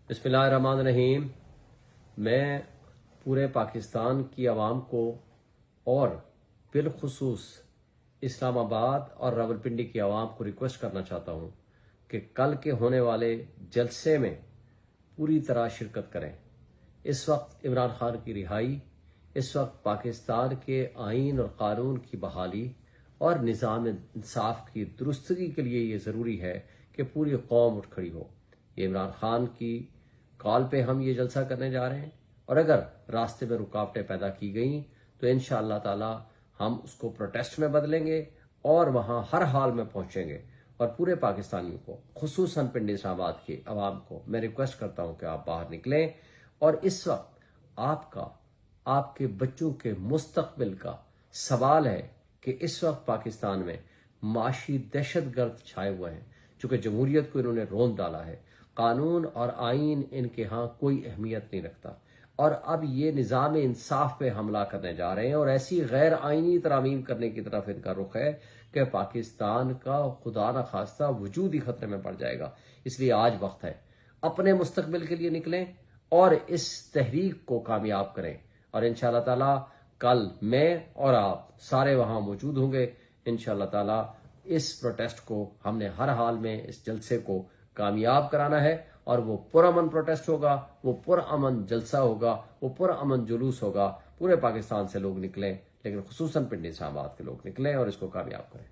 बिस्मिल्लाहिर्रहमानिर्रहीम। मैं पूरे पाकिस्तान की आवाम को और बिलखुसूस इस्लामाबाद और रावलपिंडी की आवाम को रिक्वेस्ट करना चाहता हूँ कि कल के होने वाले जलसे में पूरी तरह शिरकत करें। इस वक्त इमरान खान की रिहाई, इस वक्त पाकिस्तान के आइन और कानून की बहाली और निज़ाम इंसाफ की दुरुस्तगी के लिए ये ज़रूरी है कि पूरी कौम उठ खड़ी हो। ये इमरान खान की कॉल पे हम ये जलसा करने जा रहे हैं, और अगर रास्ते में रुकावटें पैदा की गई तो इंशाअल्लाह ताला हम उसको प्रोटेस्ट में बदलेंगे और वहाँ हर हाल में पहुँचेंगे। और पूरे पाकिस्तानियों को, खुसूसन पिंडी इस्लामाबाद की आवाम को मैं रिक्वेस्ट करता हूँ कि आप बाहर निकलें। और इस वक्त आपका, आपके बच्चों के मुस्तकबिल का सवाल है कि इस वक्त पाकिस्तान में माशी दहशतगर्द छाए हुए हैं। चूँकि जमहूरियत को इन्होंने रोंद डाला है, कानून और आइन इनके यहाँ कोई अहमियत नहीं रखता, और अब ये निज़ाम इंसाफ पे हमला करने जा रहे हैं और ऐसी गैर आइनी तरामीम करने की तरफ इनका रुख है कि पाकिस्तान का खुदा न खास्ता वजूद ही खतरे में पड़ जाएगा। इसलिए आज वक्त है, अपने मुस्तकबिल के लिए निकलें और इस तहरीक को कामयाब करें। और इंशाअल्लाह ताला कल मैं और आप सारे वहाँ मौजूद होंगे। इंशाअल्लाह ताला इस प्रोटेस्ट को हमने हर हाल में, इस जलसे को कामयाब कराना है, और वो पुरअमन प्रोटेस्ट होगा, वो पुरअमन जलसा होगा, वो पुरअमन जुलूस होगा। पूरे पाकिस्तान से लोग निकलें, लेकिन खुसूसन पिंडी इस्लामाबाद के लोग निकलें और इसको कामयाब करें।